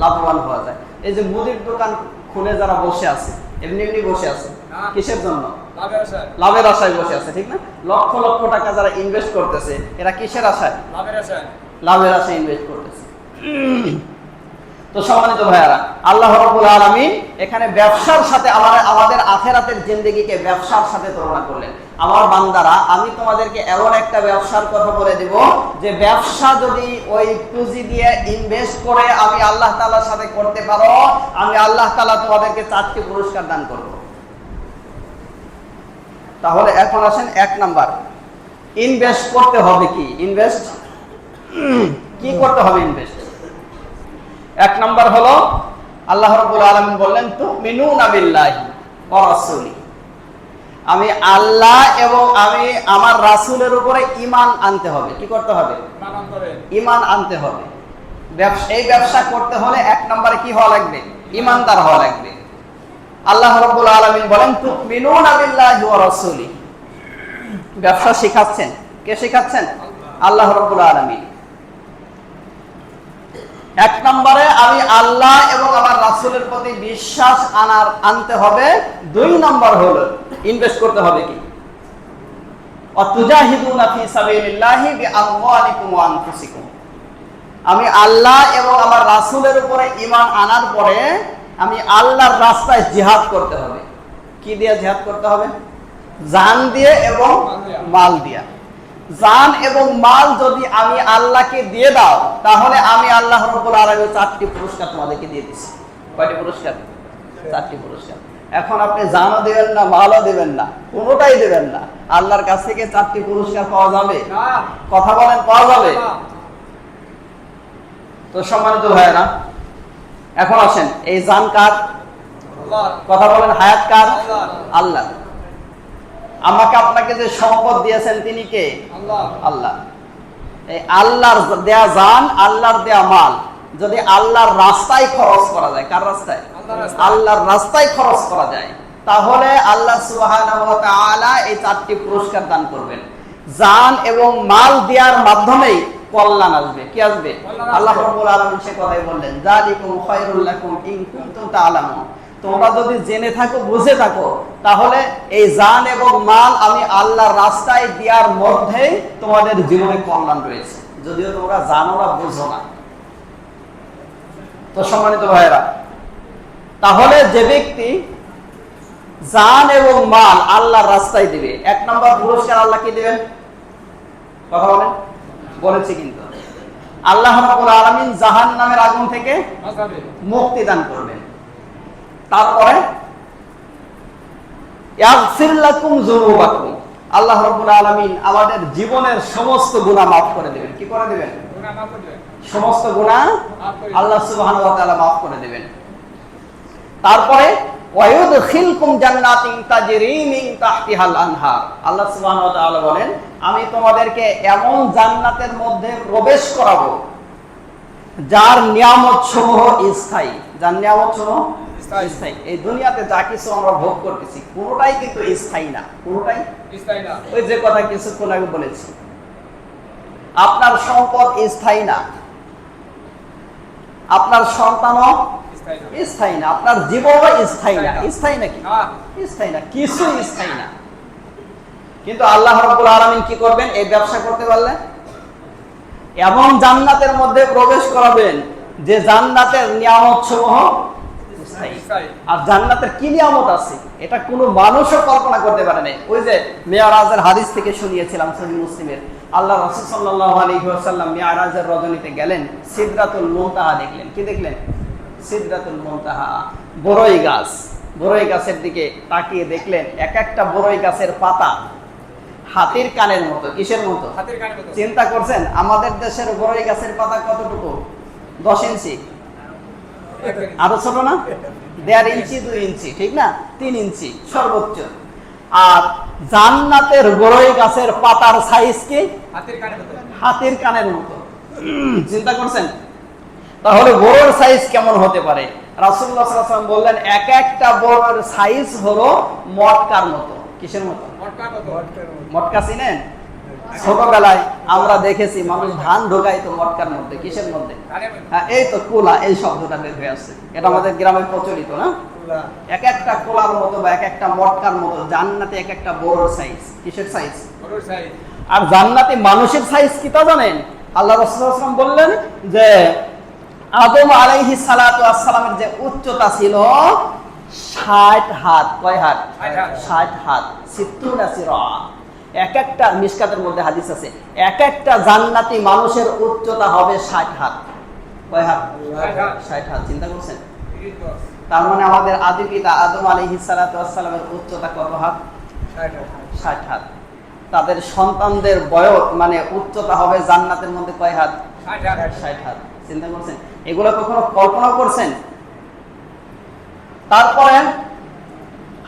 লাভবান হওয়া যায়। এই যে মুদির দোকান খুলে যারা বসে আছে, এমনি এমনি বসে আছে, কিসের জন্য? লাভের আশায় বসে আছে, ঠিক না? লক্ষ লক্ষ টাকা যারা ইনভেস্ট করতেছে, এরা কিসের আশায়? লাভের আশায় ইনভেস্ট করতেছে। তো সম্মানিত ভাইয়ারা, আল্লাহ রাব্বুল আলামিন এখানে ব্যবসার সাথে আমাদের আখিরাতের জিন্দেগিকে ব্যবসার সাথে তুলনা করলেন। আমার বান্দারা, আমি তোমাদেরকে এমন একটা ব্যবসার কথা বলে দেব যে ব্যবসা যদি ওই পুঁজি দিয়ে ইনভেস্ট করে আমি আল্লাহ তাআলার সাথে করতে পারো, আমি আল্লাহ তাআলা তোমাদেরকে 4টি পুরস্কার দান করব। তাহলে এখন আসেন 1 নাম্বার, ইনভেস্ট করতে হবে কি? ইনভেস্ট কি করতে হবে? ইনভেস্ট 1 নাম্বার হলো আল্লাহ রাব্বুল আলামিন বললেন তুমিনুনা বিল্লাহি ওয়া রাসূলিহি, আমি আল্লাহ এবং আমি আমার রাসূলের উপরে ঈমান আনতে হবে। কি করতে হবে? ঈমান আনতে হবে। এই ব্যবসা করতে হলে 1 নম্বরে কি হওয়া লাগবে? ঈমানদার হওয়া লাগবে। আল্লাহ রাব্বুল আলামিন বলেন তুমিনুনা বিল্লাহি ওয়া রাসূলিহি। ব্যবসা শেখাচ্ছেন কে? শেখাচ্ছেন আল্লাহ রাব্বুল আলামিন। 1 নম্বরে আমি আল্লাহ এবং আমার রাসূলের প্রতি বিশ্বাস আনতে হবে। 2 নম্বর হলো ইনভেস্ট করতে হবে কি? ওয়াতুজাহিদুনা ফি সাবিলিল্লাহি বিআমওয়ালিকুম ওয়া আনফুসিকুম। আমি আল্লাহ এবং আমার রাসূলের উপরে ঈমান আনার পরে আমি আল্লাহর রাস্তায় জিহাদ করতে হবে। কি দিয়ে জিহাদ করতে হবে? জান দিয়ে এবং মাল দিয়ে। জান এবং মাল যদি আমি আল্লাহকে দিয়ে দাও, তাহলে আমি আল্লাহ রাব্বুল আলামিন 4টি পুরস্কার তোমাদেরকে দিয়ে দিচ্ছি। কয়টি পুরস্কার? 4টি পুরস্কার। এখন আপনি জানও দিবেন না, মালও দিবেন না, কোনোটাই দিবেন না, আল্লাহর কাছ থেকে 4টি পুরস্কার পাওয়া যাবে? কথা বলেন, পাওয়া যাবে? তো সম্মানিত ভাইয়েরা, এখন আসেন, এই জান কার? কথা বলেন, হায়াত কার? আল্লাহ। আমাকে আপনাকে যে সম্পদ দিয়েছেন তিনি কে? আল্লাহ। এই আল্লাহর দেয়া জান, আল্লাহর দেয়া মাল যদি আল্লাহর রাস্তায় খরচ করা যায়, কার রাস্তায়? আল্লাহর রাস্তায় খরচ করা যায়, তাহলে আল্লাহ সুবহানাহু ওয়া তাআলা এই 4টি পুরস্কার দান করবেন। জান এবং মাল দেওয়ার মাধ্যমেই কল্যাণ আসবে। কি আসবে? আল্লাহ রাব্বুল আলামিন সে কথাই বললেন, যালিকুম খায়রুল লাকুম ইন কুনতুম তা'লামুন। তোমরা যদি জেনে থাকো, বুঝে থাকো, তাহলে এই জান এবং মাল আমি আল্লাহর রাস্তায় দেওয়ার মধ্যেই তোমাদের জীবনে কল্যাণ রয়েছে, যদিও তোমরা জানো না, বুঝো না। তো সম্মানিত ভাইয়েরা, তাহলে যে ব্যক্তি জান এবং মাল আল্লাহর রাস্তায় দিবে, 1 নম্বর পুরস্কার আল্লাহ কি দিবেন? কথা বলেন, বলেছি কিন্তু আল্লাহ রাব্বুল আলামিন জাহান্নামের আগুন থেকে মুক্তি দান করবেন। তারপরে ইয়াগফির লাকুম যুনুবাকুম, আল্লাহ রাব্বুল আলামিন আমাদের জীবনের সমস্ত গুনাহ মাফ করে দিবেন। কি করে দিবেন? সমস্ত গুনাহ আল্লাহ সুবহানাহু ওয়া তাআলা মাফ করে দিবেন। তারপরে ওয়ায়ুদখিলকুম জান্নাতিন তাজরি মিন তাহতিহাল আনহার, আল্লাহ সুবহানাহু ওয়া তাআলা বলেন, আমি তোমাদেরকে এমন জান্নাতের মধ্যে প্রবেশ করাবো যার নিয়ামত সমূহ স্থায়ী। যার নিয়ামত সমূহ স্থায়ী। এই দুনিয়াতে যা কিছু আমরা ভোগ করতেছি কোনোটাই কিন্তু স্থায়ী না, কোনোটাই স্থায়ী না। ওই যে কথা কিছুক্ষণ আগে বলেছি, আপনার সম্পদ স্থায়ী না, আপনার সন্তানও স্থায়ী না, আপনার জীবনও স্থায়ী না। স্থায়ী নাকি? স্থায়ী না, কিছু স্থায়ী না। কিন্তু আল্লাহ রাব্বুল আলামিন কি করবেন? এই ব্যবসা করতে পারলে এমন জান্নাতের মধ্যে প্রবেশ করাবেন যে জান্নাতের নিয়ামত সমূহ স্থায়ী। আর জান্নাতের কি নিয়ামত আছে এটা কোনো মানুষও কল্পনা করতে পারে না। ওই যে মেরাজের হাদিস থেকে শুনিয়েছিলাম সহিহ মুসলিমের, আল্লাহ রাসূল সাল্লাল্লাহু আলাইহি ওয়াসাল্লাম মেরাজের রজনীতে গেলেন, সিদরাতুল মুনতাহা দেখলেন। কি দেখলেন? সিদরাতুল মুনতাহা, বড়ই গাছ। বড়ই গাছের দিকে তাকিয়ে দেখলেন এক একটা বড়ই গাছের পাতা হাতির কানের মতো। কিসের মতো? হাতির কানের মতো। চিন্তা করছেন আমাদের দেশের বড়ই গাছের পাতা কতটুকু? 10 ইঞ্চি, আরো ছোট না? 1.5 ইঞ্চি, 2 ইঞ্চি, ঠিক না? 3 ইঞ্চি সর্বোচ্চ। আর জান্নাতের বড়ই গাছের পাতার সাইজ কি? হাতির কানের মতো। চিন্তা করছেন? তাহলে বড়র সাইজ কেমন হতে পারে? রাসূলুল্লাহ সাল্লাল্লাহু আলাইহি ওয়াসাল্লাম বললেন এক একটা বড়র সাইজ হলো মটকার মতো। কিসের মতো? মটকা চিনেন? ছোটবেলায় আমরা দেখেছি মানুষ ধান ঢোকাইতো মটকার মধ্যে। কিসের মধ্যে? হ্যাঁ, এই তো কোলা, এই শব্দটা বের হয়ে আসছে। এটা আমাদের গ্রামে প্রচলিত না? এক একটা কোলার মতো বা এক একটা মটকার মতো জান্নাতে এক একটা বড়র সাইজ। কিসের সাইজ? বড়র সাইজ। আর জান্নাতে মানুষের সাইজ কি তা জানেন? আল্লাহ রাসূল সাল্লাল্লাহু আলাইহি ওয়াসাল্লাম বললেন যে আদম আলাইহিস সালাতু ওয়াস সালামের যে উচ্চতা ছিল 60 হাত। কয় হাত? 60 হাত। 70 সিরা। এক একটা মিশকাতের মধ্যে হাদিস আছে, এক একটা জান্নাতি মানুষের উচ্চতা হবে 60 হাত। কয় হাত? 60 হাত। চিন্তা করছেন? তার মানে আমাদের আদি পিতা আদম আলাইহিস সালাতু ওয়াস সালামের উচ্চতা কত হাত? 60 হাত। তাদের সন্তানদের বয়স মানে উচ্চতা হবে জান্নাতের মধ্যে কয় হাত? 60 হাত। চিন্তা করছেন? এগুলো কখনো কল্পনা করছেন? তারপরে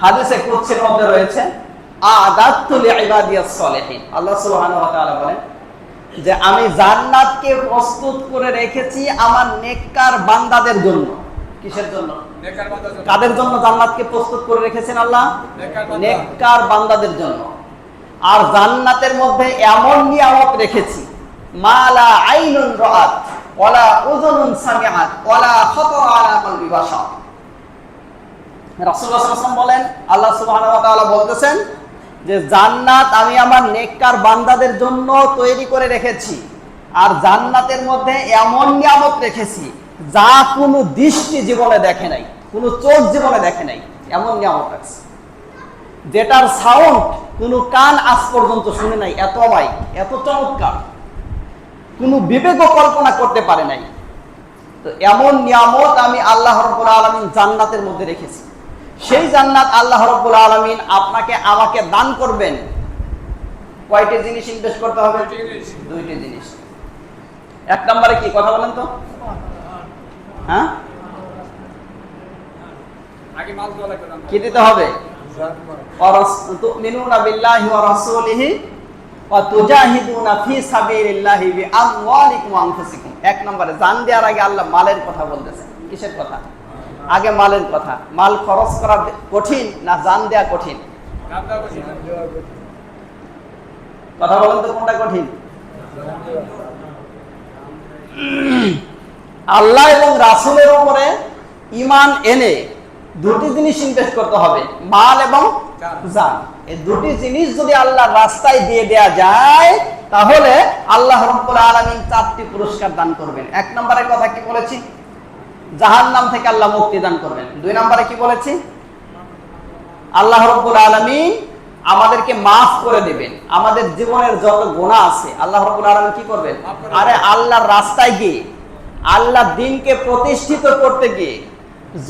হাদিসে কুদসির মধ্যে রয়েছে আ'দাতু লিইবাদিয়াস সলিহিন, আল্লাহ সুবহানাহু ওয়া তাআলা বলেন যে আমি জান্নাতকে প্রস্তুত করে রেখেছি আমার নেককার বান্দাদের জন্য। কিসের জন্য? নেককার বান্দাদের জন্য। কাদের জন্য জান্নাতকে প্রস্তুত করে রেখেছেন আল্লাহ? নেককার বান্দাদের জন্য। আর জান্নাতের মধ্যে এমন নিয়ামত রেখেছি মালা আইনুন রাআত ওয়ালা উযুনুন সামিআত ওয়ালা খাতারা আলা কলবি বাশার। রাসূলুল্লাহ সাল্লাল্লাহু আলাইহি ওয়াসাল্লাম বলেন, আল্লাহ সুবহানাহু ওয়া তাআলা বলতেছেন যে জান্নাত আমি আমার নেককার বান্দাদের জন্য তৈরি করে রেখেছি, আর জান্নাতের মধ্যে এমন নিয়ামত রেখেছি যা কোনো দৃষ্টি জীবনে দেখে নাই, কোনো চোখ জীবনে দেখে নাই, এমন নিয়ামত রাখছি যেটার সাউন্ড কোনো কান আজ পর্যন্ত শুনে নাই। এত অমায়িক, এত চমৎকার, কোনো বিবেকও কল্পনা করতে পারে নাই। তো এমন নিয়ামত আমি আল্লাহ রাব্বুল আলামিন জান্নাতের মধ্যে রেখেছি। সেই জান্নাত আল্লাহ রাব্বুল আলামিন আপনাকে আমাকে দান করবেন। কয়টি জিনিস ইনভেস্ট করতে হবে? দুইটি জিনিস। এক নম্বরে কি কথা বলেন তো? হ্যাঁ, আগে মাল দেওয়া লাগবে না। কি দিতে হবে? তুমিনুনা বিল্লাহি ওয়া রাসূলিহি ওয়া তুজাহিদুনা ফি সাবিলিল্লাহি বিআমওয়ালিকুম ওয়া আনফুসিকুম। এক নম্বরে জান দেওয়ার আগে আল্লাহ মালের কথা বলতেছেন। কিসের কথা? আগে মালের কথা। মাল খরচ করা কঠিন না জান দেওয়া কঠিন? গান দেওয়া কঠিন। কথা বলেন তো, কোনটা কঠিন? আল্লাহ এবং রাসূলের উপরে ঈমান এনে দুটি জিনিস ইনভেস্ট করতে হবে, মাল এবং জান। এই দুটি জিনিস যদি আল্লাহর রাস্তায় দিয়ে দেয়া যায় তাহলে আল্লাহ রাব্বুল আলামিন 4টি পুরস্কার দান করবেন। এক নম্বরের কথা কি বলেছি? জাহান্নাম থেকে আল্লাহ মুক্তি দান করবেন। দুই নম্বরে কি বলেছি? আল্লাহ রাব্বুল আলামিন আমাদেরকে মাফ করে দিবেন। আমাদের জীবনের যত গুনাহ আছে আল্লাহ রাব্বুল আলামিন কি করবেন? আরে আল্লাহর রাস্তায় গিয়ে, আল্লাহর দ্বীনকে প্রতিষ্ঠিত করতে গিয়ে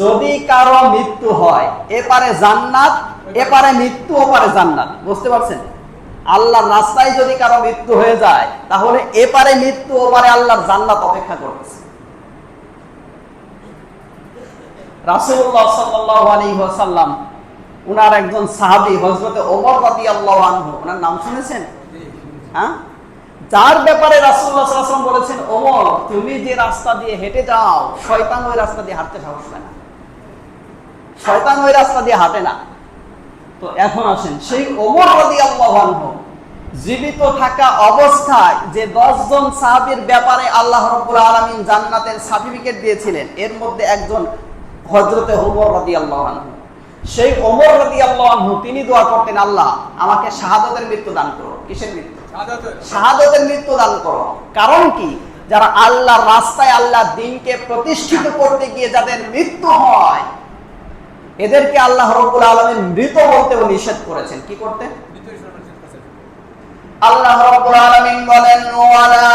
যদি কারো মৃত্যু হয়, এপারে জান্নাত, এপারে মৃত্যু, ওপারে জান্নাত। বুঝতে পারছেন? আল্লাহর রাস্তায় যদি কারো মৃত্যু হয়ে যায় তাহলে এপারে মৃত্যু, ওপারে আল্লাহর জান্নাত অপেক্ষা করতেছে। রাসূলুল্লাহ সাল্লাল্লাহু আলাইহি ওয়াসাল্লাম উনার একজন সাহাবী হযরত ওমর রাদিয়াল্লাহু আনহু, ওনার নাম শুনেছেন? হ্যাঁ, যার ব্যাপারে রাসূলুল্লাহ সাল্লাল্লাহু আলাইহি ওয়াসাল্লাম বলেছেন, ওমর তুমি যে রাস্তা দিয়ে হেঁটে যাও শয়তান ওই রাস্তা দিয়ে হাঁটতে সাহস পায় না, শয়তান ওই রাস্তা দিয়ে হাঁটে না। তো এখন আসেন, সেই ওমর রাদিয়াল্লাহু আনহু জীবিত থাকা অবস্থায় যে 10 জন সাহাবীর ব্যাপারে আল্লাহ রাব্বুল আলামিন জান্নাতের সার্টিফিকেট দিয়েছিলেন, এর মধ্যে একজন হযরতে ওমর রাদিয়াল্লাহু আনহু। সেই ওমর রাদিয়াল্লাহু আনহু তিনি দোয়া করতেন, আল্লাহ আমাকে শাহাদাতের মৃত্যু দান করো। কিসের মৃত্যু? শাহাদাতের মৃত্যু দান করো। কারণ কি? যারা আল্লাহর রাস্তায় আল্লাহর দ্বীনকে প্রতিষ্ঠিত করতে গিয়ে যাদের মৃত্যু হয় এদেরকে আল্লাহ রাব্বুল আলামিন মৃত বলতেও নিষেধ করেছেন। কি করতে? আল্লাহ রাব্বুল আলামিন বলেন, ওয়ালা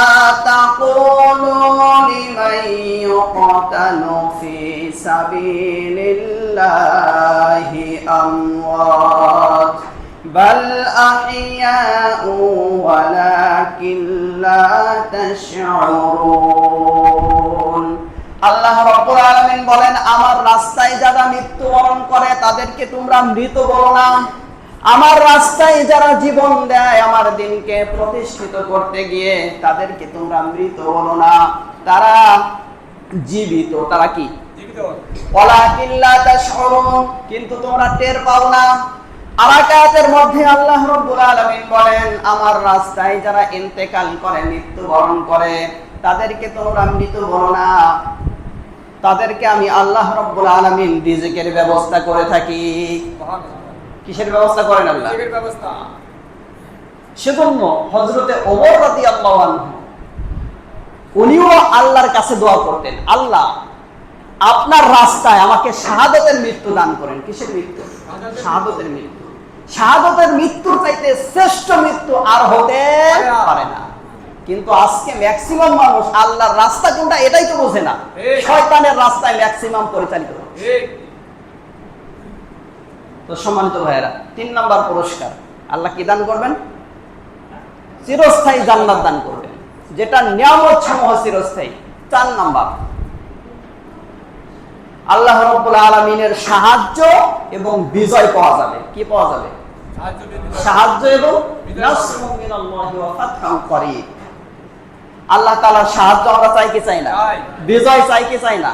তাকুলু লিমান ইউকতালু ফি সাবিলিল্লাহি আমওয়াত বাল আহইয়াউ ওয়ালাকিন লা তাশউরুন। আল্লাহ রাব্বুল আলামিন বলেন, আমার রাস্তায় যারা মৃত্যুবরণ করে তাদেরকে তোমরা মৃত বলো না। আমার রাস্তায় যারা জীবন দেয় আমার দ্বীনকে প্রতিষ্ঠিত করতে গিয়ে তাদেরকে তোমরা মৃত বলো না, তারা জীবিত। তারা কি? জীবিত। ওয়ালাকিন লা তাশউরুন, কিন্তু তোমরা টের পাও না। আরাকাতের মধ্যে আল্লাহ রাব্বুল আলামিন বলেন, আমার রাস্তায় যারা ইন্তেকাল করে, মৃত্যুবরণ করে তাদেরকে তোমরা মৃত বলো না, তাদেরকে আমি আল্লাহ রাব্বুল আলামিন রিজিকের ব্যবস্থা করে থাকি। কিসের ব্যবস্থা করেন? আল্লাহ রিজিকের ব্যবস্থা। সেজন্য হযরতে ওমর রাদিয়াল্লাহু আনহু উনিও আল্লাহর কাছে দোয়া করতেন, আল্লাহ আপনার রাস্তায় আমাকে শাহাদাতের মৃত্যু দান করেন। কিসের মৃত্যু? শাহাদাতের মৃত্যু। শাহাদাতের মৃত্যুর চাইতে শ্রেষ্ঠ মৃত্যু আর হতে পারে না। কিন্তু আজকে ম্যাক্সিমাম মানুষ আল্লাহর রাস্তা কোনটা এটাই তো বোঝে না, শয়তানের রাস্তায় ম্যাক্সিমাম পরিচালিত। তো সম্মানিত ভাইয়েরা, 3 নাম্বার পুরস্কার আল্লাহ কি দান করবেন? চিরস্থায়ী জান্নাত দান করবেন, যেটা নিয়ামত সমূহ চিরস্থায়ী। 4 নাম্বার, আল্লাহ রাব্বুল আলামিনের সাহায্য এবং বিজয় পাওয়া যাবে। কি পাওয়া যাবে? সাহায্য এবং নাসরুম মিনাল্লাহি ওয়া ফাতহুন করিব। আল্লাহ তাআলার সাহায্য আমরা চাই কি চাই না? বিজয় চাই কি চাই না?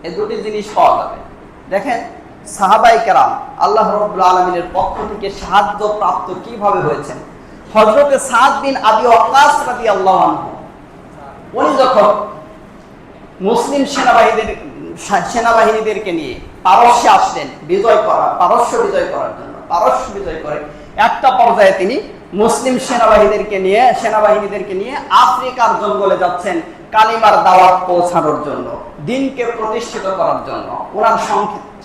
এই দুটি জিনিস পাওয়া যাবে। দেখেন সাহাবায়ে কেরাম আল্লাহ রাব্বুল আলামিনের পক্ষ থেকে সাহায্য প্রাপ্ত কিভাবে হয়েছেন। হযরতে সাদ বিন আবি ওয়াক্কাস রাদিয়াল্লাহু আনহু উনি যখন মুসলিম সেনাবাহিনীদেরকে নিয়ে পারস্যে আসলেন বিজয় করা, পারস্য বিজয় করার জন্য, পারস্য বিজয় করে একটা পর্যায়ে তিনি মুসলিম সেনাবাহিনীদেরকে নিয়ে আফ্রিকার জঙ্গলে যাচ্ছেন কালিমার দাওয়াত পৌঁছানোর জন্য, দিনকে প্রতিষ্ঠিত করার জন্য। ওনার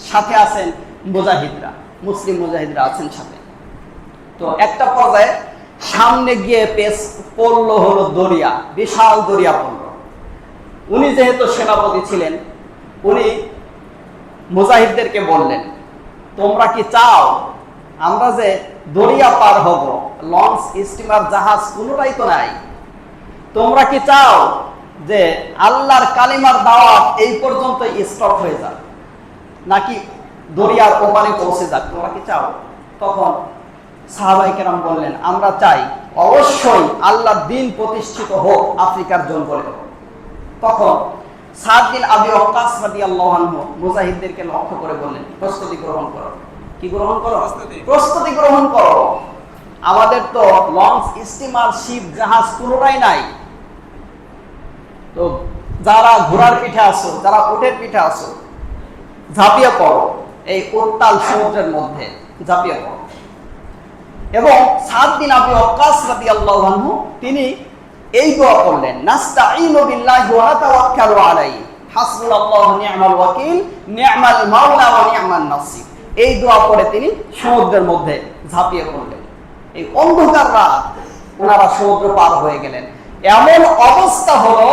সাথে আছেন মুজাহিদরা, মুসলিম মুজাহিদরা আছেন সাথে। তো একটা পর্যায়ে সামনে গিয়ে পড়লো হলো দরিয়া, বিশাল দরিয়া পড়লো। উনি যেহেতু সেনাপতি ছিলেন, উনি মুজাহিদদেরকে বললেন, তোমরা কি চাও আমরা যে দরিয়া পার হব, লঞ্চ স্টিমার জাহাজ কোনোটাই তো নাই, তোমরা কি চাও যে আল্লাহর কালিমার দাওয়াত এই পর্যন্ত স্টপ হয়ে যাক, নাকি দরিয়ার ওপারে পৌঁছে যাক, তোমরা কি চাও? তখন সাহাবায়ে কেরাম বললেন, আমরা চাই অবশ্যই আল্লাহর দ্বীন প্রতিষ্ঠিত হোক আফ্রিকার জঙ্গলে। তখন সাদ বিন আবি ওয়াক্কাস রাদিয়াল্লাহু আনহু মুজাহিদদেরকে লক্ষ্য করে বললেন, প্রস্তুতি গ্রহণ করো। কি গ্রহণ করো? প্রস্তুতি গ্রহণ করো। আমাদের তো লঞ্চ স্টিমার শিপ জাহাজ কোনোটাই নাই। তো যারা ঘোড়ার পিঠে আছো, যারা উটের পিঠে আছো, ঝাঁপিয়ে পড়ো এই উত্তাল সমুদ্রের মধ্যে, ঝাঁপিয়ে পড়ো। এবং সাদ বিন আবি ওয়াক্কাস রাদিয়াল্লাহু আনহু তিনি এই দোয়া করলেন, নাস্তাঈনু বিল্লাহি ওয়া নাতাওয়াক্কালু আলাইহি, হাসবুনাল্লাহু নি'মাল ওয়াকিল, নি'মাল মাওলা ওয়া নি'মান নাসির। এই দোয়া পড়ে তিনি সমুদ্রের মধ্যে ঝাঁপিয়ে পড়লেন। এই অন্ধকার রাত ওনারা সমুদ্র পার হয়ে গেলেন। এমন অবস্থা হলো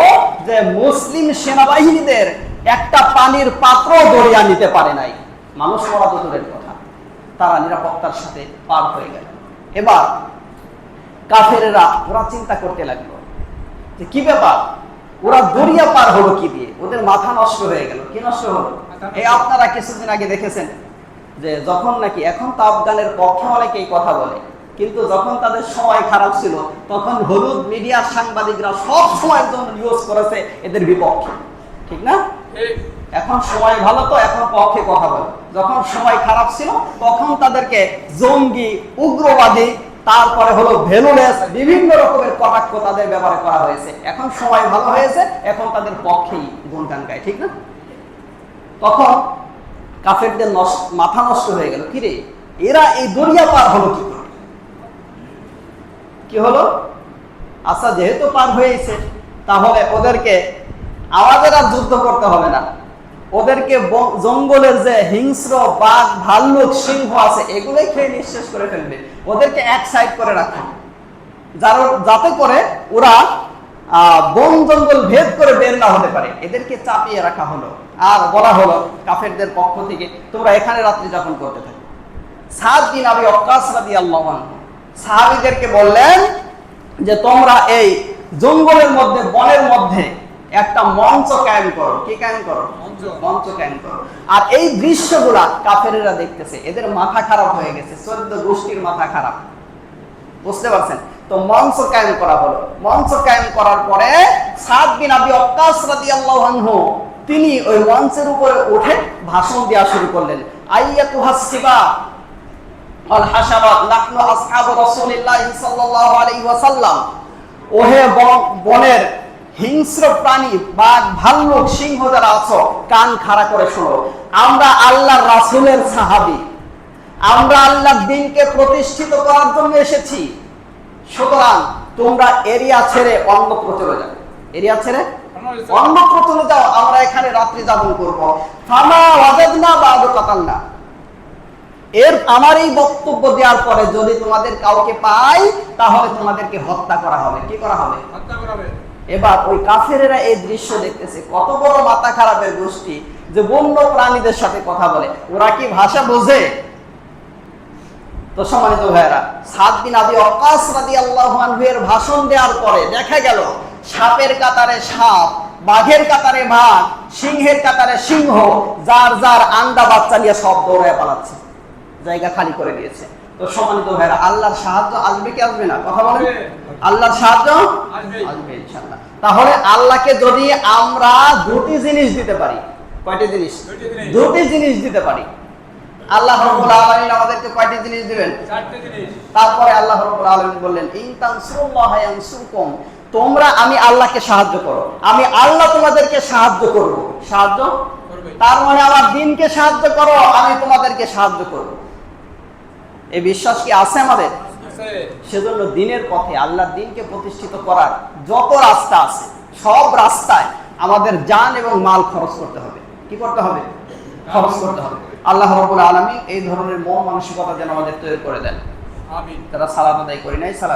যে মুসলিম সেনাবাহিনীদের একটা পানির পাত্র দরিয়া নিতে পারে নাই, মানুষ মরা তো দূরের কথা, তারা নিরাপত্তার সাথে পার হয়ে গেল। এবার কাফেরেরা ওরা চিন্তা করতে লাগলো যে কি ব্যাপার, ওরা দরিয়া পার হলো কি দিয়ে? ওদের মাথা নষ্ট হয়ে গেল। কি নষ্ট হলো? এই আপনারা কিছুদিন আগে দেখেছেন যে যখন নাকি, এখন তো আফগানের পক্ষে অনেকেই কথা বলে, কিন্তু যখন তাদের সময় খারাপ ছিল তখন হলুদ মিডিয়ার সাংবাদিকরা সব সময়ের জন্য নিউজ করেছে এদের বিপক্ষে, ঠিক না? এখন সময় ভালো তো এখন পক্ষে কথা বলে, যখন সময় খারাপ ছিল তখন তাদেরকে জঙ্গি, উগ্রবাদী, তারপরে হলো ভ্যালুলেস, বিভিন্ন রকমের কটাক্ষ তাদের ব্যাপারে করা হয়েছে। এখন সময় ভালো হয়েছে, এখন তাদের পক্ষেই গুণগান গায়, ঠিক না? তখন কাফেরদের মাথা নষ্ট হয়ে গেল, কিরে এরা এই দরিয়া পার হলো কি করে? কি হলো? আচ্ছা, যেহেতু পার হয়েছে তাহলে ওদেরকে আমাদের আর যুদ্ধ করতে হবে না, ওদেরকে জঙ্গলের যে হিংস্র বাঘ, ভাল্লুক, সিংহ আছে এগুলোই খেয়ে নিঃশেষ করে ফেলবে, ওদেরকে এক সাইড করে রাখা, যাতে করে ওরা বন জঙ্গল ভেদ করে বের না হতে পারে, এদেরকে চাপিয়ে রাখা হলো। আর বলা হলো কাফেরদের পক্ষ থেকে, তোমরা এখানে রাত্রি যাপন করতে থাকো। সাদ বিন আবি ওয়াক্কাস রাদিয়াল্লাহু আনহু সাহাবীদেরকে বললেন যে তোমরা এই জঙ্গলের মধ্যে, বনের মধ্যে একটা মঞ্চ কায়েম করো। কি কায়েম করো? মঞ্চ কায়েম করো। আর এই দৃশ্যগুলা কাফেরেরা দেখতেছে, এদের মাথা খারাপ হয়ে গেছে, 14 গোষ্ঠীর মাথা খারাপ, বুঝতে পারছেন? তো মঞ্চ কায়েম করা হলো। মঞ্চ কায়েম করার পরে সাদ বিন আবি ওয়াক্কাস রাদিয়াল্লাহু আনহু তিনি ওই মঞ্চের উপরে উঠে ভাষণ দেওয়া শুরু করলেন। আইয়াতুহাস সিবা আল হাশারাত নাহনু আসহাবু রাসূলিল্লাহি সাল্লাল্লাহু আলাইহি ওয়াসাল্লাম, ওহে বনের হিংস্র প্রাণী, বাঘ, ভাল্লুক, সিংহ যারা আছো, কান খাড়া করে শোনো, আমরা আল্লাহর রাসূলের সাহাবী, আমরা আল্লাহর দ্বীনকে প্রতিষ্ঠিত করার জন্য এসেছি। সুতরাং তোমরা এরিয়া ছেড়ে অন্যত্র চলে যাও, এরিয়া ছেড়ে অন্যত্র চলে যাও, আমরা এখানে রাত্রি যাপন করব। ফামা ওয়াজাদনা বা'দু কাতালনা, আমার এই বক্তব্য দেওয়ার পরে যদি তোমাদের কাউকে পাই তাহলে তোমাদেরকে হত্যা করা হবে। কি করা হবে? হত্যা করা হবে। এবার ওই কাফেরেরা এই দৃশ্য দেখতেছে, কত বড় মাথা খারাপের গোষ্ঠী যে বন্য প্রাণীদের সাথে কথা বলে, ওরা কি ভাষা বোঝে? তো সম্মানিত ভাইয়েরা, সাদ বিন আবি ওয়াক্কাস রাদিয়াল্লাহু আনহু এর ভাষণ দেওয়ার পরে দেখা গেল সাপের কাতারে সাপ, বাঘের কাতারে বাঘ, সিংহের কাতারে সিংহ, যার যার আন্ডা বাচ্চা নিয়ে সব দৌড়ে পালাচ্ছে, জায়গা খালি করে দিয়েছে। তো সম্মানিত ভাইয়েরা, আল্লাহর সাহায্য আসবে কি আসবে না? কথা বলেন। আল্লাহর সাহায্য আসবে ইনশাআল্লাহ। তাহলে আল্লাহকে যদি আমরা দুটি জিনিস দিতে পারি, কয়টি জিনিস? দুটি জিনিস দিতে পারি। আল্লাহ রাব্বুল আলামিন আমাদেরকে কয়টি জিনিস দিবেন? চারটি জিনিস। তারপরে আল্লাহ রাব্বুল আলামিন বললেন, ইন তানসুরুল্লাহা ইয়ানসুরকুম, তোমরা আমি আল্লাহকে সাহায্য করো, আমি আল্লাহ তোমাদেরকে সাহায্য করব। সাহায্য তার মানে আমার দ্বীনকে সাহায্য করো, আমি তোমাদেরকে সাহায্য করব। এই বিশ্বাস কি আছে আমাদের? আছে। সেজন্য দিনের পথে আল্লাহর দিনকে প্রতিষ্ঠিত করার যত রাস্তা আছে সব রাস্তায় আমাদের জান এবং মাল খরচ করতে হবে। কি করতে হবে? খরচ করতে হবে। আল্লাহ রাব্বুল আলামিন এই ধরনের মন মানসিকতা যেন আমাদের তৈরি করে দেন। আমিন। তারা সালাত আদায় করি নাই, সালাত